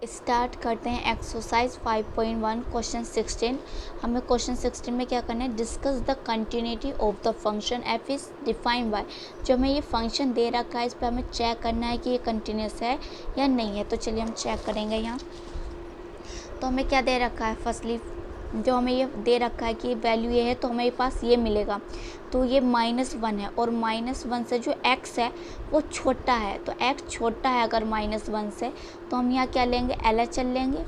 Start करते हैं exercise 5.1 question 16। हमें क्वेश्चन 16 में क्या करना है, discuss the continuity of the function F is defined by. जो हमें ये फंक्शन दे रखा है इस पर हमें चेक करना है कि ये कंटिन्यूस है या नहीं है। तो चलिए हम चेक करेंगे। यहाँ तो हमें क्या दे रखा है, फर्स्टली जो हमें ये दे रखा है कि वैल्यू ये है तो हमें पास ये मिलेगा। तो ये -1 है और -1 से जो x है वो छोटा है। तो x छोटा है अगर -1 से, तो हम यहाँ क्या लेंगे, LHS लेंगे।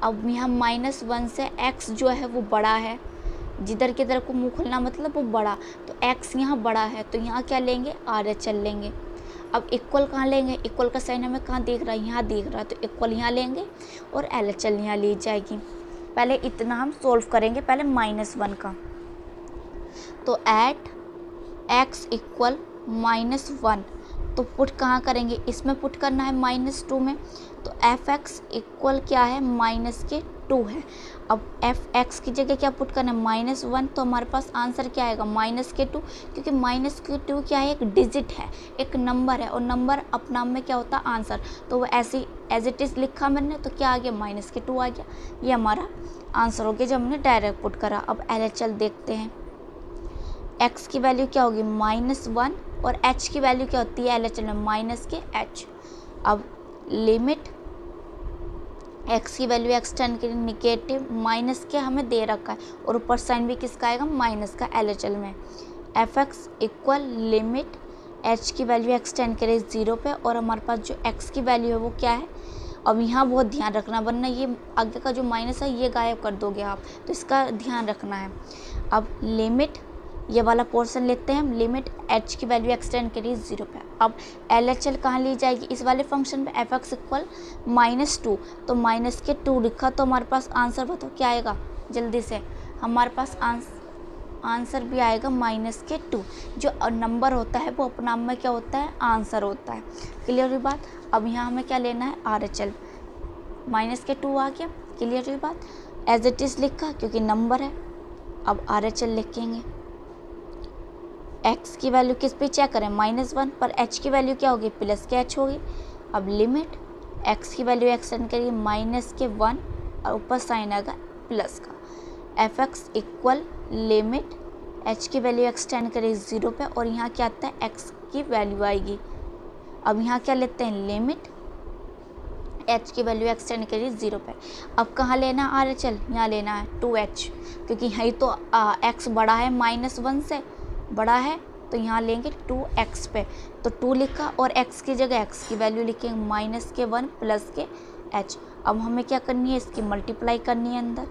अब यहाँ -1 से x जो है वो बड़ा है, जिधर की तरफ को मुँह खुलना मतलब वो बड़ा, तो x यहाँ बड़ा है तो यहाँ क्या लेंगे, RHS लेंगे। अब इक्वल कहाँ लेंगे, इक्वल का साइन हमें कहाँ दिख रहा है, यहाँ दिख रहा है, तो इक्वल यहाँ लेंगे और LHS यहाँ ली जाएगी। पहले इतना हम सोल्व करेंगे, पहले -1 का। तो एट x इक्वल -1, तो पुट कहाँ करेंगे, इसमें पुट करना है -2 में। तो fx इक्वल क्या है, -2 है। अब fx की जगह क्या पुट करना है, -1, तो हमारे पास आंसर क्या आएगा, -2, क्योंकि -2 क्या है, एक डिजिट है, एक नंबर है, और नंबर अपना आप में क्या होता है, आंसर। तो वो ऐसे एज इट इज़ लिखा मैंने, तो क्या आ गया, -2 आ गया। ये हमारा आंसर हो गया जब हमने डायरेक्ट पुट करा। अब LHS देखते हैं। x की वैल्यू क्या होगी, -1, और h की वैल्यू क्या होती है LHS में, -h। अब लिमिट x की वैल्यू x टेंड के निगेटिव माइनस के हमें दे रखा है, और ऊपर साइन भी किसका आएगा, माइनस का, LHS में। fx इक्वल लिमिट h की वैल्यू x टेंड के 0 पे, और हमारे पास जो x की वैल्यू है वो क्या है। अब यहाँ बहुत ध्यान रखना, वरना ये आगे का जो माइनस है ये गायब कर दोगे आप, तो इसका ध्यान रखना है। अब लिमिट ये वाला पोर्शन लेते हैं हम, लिमिट h की वैल्यू x टेंड के 0 पे। अब LHS कहाँ ली जाएगी, इस वाले फंक्शन पे, fx इक्वल -2, तो -2 लिखा, तो हमारे पास आंसर बताओ क्या आएगा, जल्दी से। हमारे पास आंसर भी आएगा -2। जो नंबर होता है वो अपना में क्या होता है, आंसर होता है। क्लियर हुई बात। अब यहाँ हमें क्या लेना है, RHS। -2 आ गया, क्लियर हुई बात। एज इट इज़ लिखा क्योंकि नंबर है। अब RHS लिखेंगे। x की वैल्यू किस पे चेक करें, -1 पर, h की वैल्यू क्या होगी, +h होगी। अब लिमिट x की वैल्यू एक्सटेंड करिए -1, और ऊपर साइन आएगा प्लस का। fx इक्वल लिमिट h की वैल्यू एक्सटेंड करिए 0 पे, और यहाँ क्या आता है, x की वैल्यू आएगी। अब यहाँ क्या लेते हैं, लिमिट h की वैल्यू एक्सटेंड करिए 0 पे। अब कहाँ लेना है RHS, यहाँ लेना है 2h, क्योंकि यही तो x बड़ा है, -1 से बड़ा है, तो यहाँ लेंगे 2x पे। तो 2 लिखा, और x की जगह x की वैल्यू लिखेंगे -1 प्लस के h। अब हमें क्या करनी है, इसकी मल्टीप्लाई करनी है अंदर।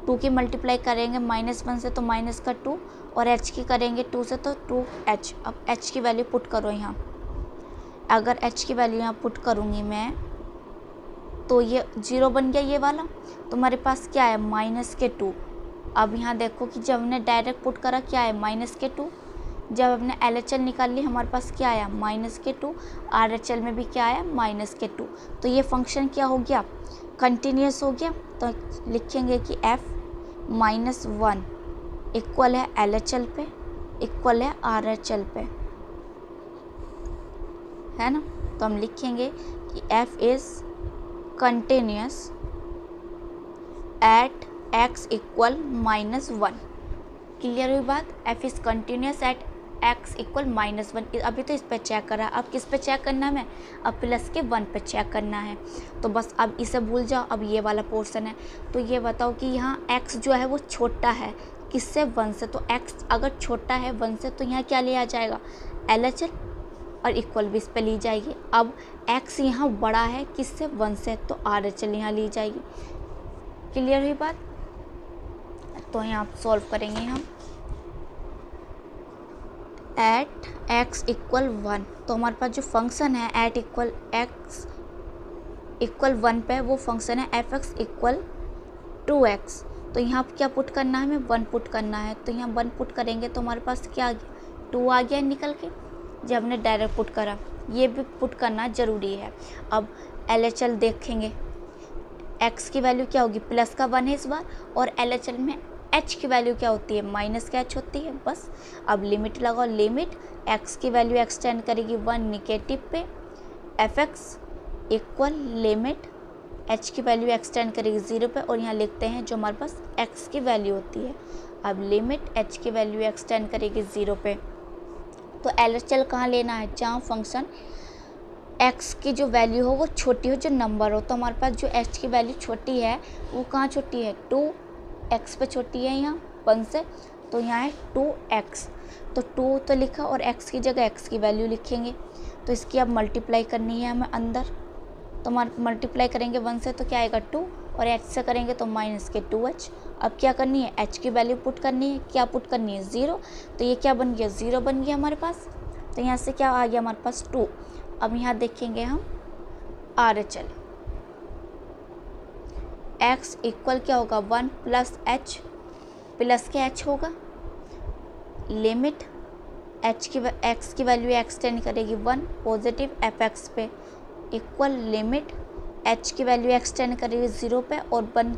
2 की मल्टीप्लाई करेंगे -1 से तो -2, और h की करेंगे 2 से तो 2h। अब h की वैल्यू पुट करो यहाँ। अगर h की वैल्यू यहाँ पुट करूँगी मैं, तो ये 0 बन गया ये वाला, तो हमारे पास क्या है, -2। अब यहाँ देखो कि जब हमने डायरेक्ट पुट करा क्या है, -2। जब हमने LHS निकाल ली हमारे पास क्या आया, -2। RHS में भी क्या आया, -2। तो ये फंक्शन क्या हो गया, कंटिन्यूस हो गया। तो लिखेंगे कि f-1 इक्वल है LHS पे, इक्वल है RHS पे, है ना। तो हम लिखेंगे कि f is continuous at x equal -1। Clear हुई बात। f is continuous at x equal -1। अभी तो इस पे चेक करा, अब किस पे चेक करना है हमें, अब +1 पे चेक करना है। तो बस अब इसे भूल जाओ। अब ये वाला पोर्शन है, तो ये बताओ कि यहाँ x जो है वो छोटा है किससे, 1 से। तो x अगर छोटा है 1 से, तो यहाँ क्या लिया जाएगा, LHS, और इक्वल भी इस पे ली जाएगी। अब x यहाँ बड़ा है किससे, 1 से, तो RHS यहाँ ली जाएगी। क्लियर हुई बात। तो यहाँ सॉल्व करेंगे हम। एट x इक्वल 1, तो हमारे पास जो फंक्शन है एट इक्वल x इक्वल 1 पे, वो फंक्शन है fx इक्वल 2x। तो यहाँ क्या पुट करना है, हमें 1 पुट करना है। तो यहाँ 1 पुट करेंगे तो हमारे पास क्या आ गया, 2 आ गया निकल के, जब हमने डायरेक्ट पुट करा। ये भी पुट करना ज़रूरी है। अब LHS देखेंगे, x की वैल्यू क्या होगी, +1 है इस बार, और LHS में h की वैल्यू क्या होती है, -h होती है, बस। अब लिमिट लगाओ, लिमिट x की वैल्यू एक्सटेंड करेगी 1 निगेटिव पे, fx इक्वल लिमिट एच की वैल्यू एक्सटेंड करेगी 0 पे और यहाँ लिखते हैं जो हमारे पास एक्स की वैल्यू होती है। अब लिमिट एच की वैल्यू एक्सटेंड करेगी 0 पे, तो LHL कहाँ लेना है, जहाँ फंक्शन एक्स की जो वैल्यू हो वो छोटी हो, जो नंबर हो। तो हमारे पास जो एच की वैल्यू छोटी है वो कहाँ छोटी है, 2x पे छोटी है, यहाँ 1 से, तो यहाँ है 2x। तो 2 तो लिखा और x की जगह x की वैल्यू लिखेंगे। तो इसकी अब मल्टीप्लाई करनी है हमें अंदर, तो मल्टीप्लाई करेंगे 1 से तो क्या आएगा 2, और h से करेंगे तो माइनस के 2h। अब क्या करनी है, h की वैल्यू पुट करनी है, क्या पुट करनी है 0, तो ये क्या बन गया 0 बन गया हमारे पास। तो यहाँ से क्या आ गया हमारे पास 2। अब यहाँ देखेंगे हम RHL, x इक्वल क्या होगा 1 प्लस h, प्लस के h होगा, लिमिट x की वैल्यू एक्सटेंड करेगी 1 पॉजिटिव fx पे, इक्वल लिमिट h की वैल्यू एक्सटेंड करेगी 0 पे और 1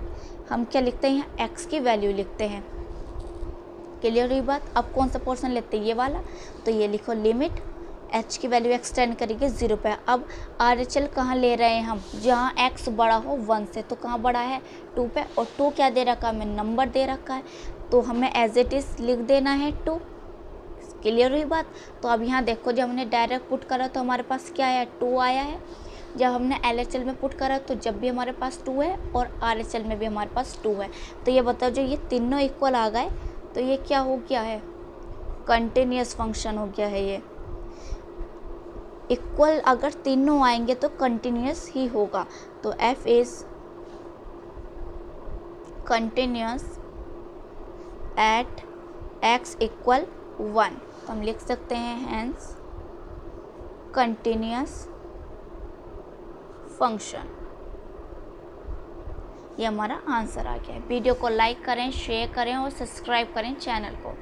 हम क्या लिखते हैं, यहाँ x की वैल्यू लिखते हैं। क्लियर हुई बात। अब कौन सा पोर्शन लेते हैं, ये वाला, तो ये लिखो लिमिट h की वैल्यू एक्सटेंड करेगी 0 पे। अब RHL कहाँ ले रहे हैं हम, जहाँ x बड़ा हो 1 से, तो कहाँ बड़ा है 2 पे, और 2 क्या दे रखा है हमें, नंबर दे रखा है, तो हमें एज इट इज़ लिख देना है 2। क्लियर हुई बात। तो अब यहाँ देखो जब हमने डायरेक्ट पुट करा तो हमारे पास क्या आया, 2 आया है। जब हमने LHL में पुट करा तो जब भी हमारे पास 2 है और RHL में भी हमारे पास 2 है। तो ये बताओ जो ये तीनों इक्वल आ गए तो ये क्या हो गया है, कंटिन्यूस फंक्शन हो गया है। ये इक्वल अगर तीनों आएंगे तो कंटिन्यूस ही होगा। तो f is continuous at x equal 1, तो हम लिख सकते हैं हैंस कंटिन्यूस फंक्शन। ये हमारा आंसर आ गया है। वीडियो को लाइक करें, शेयर करें और सब्सक्राइब करें चैनल को।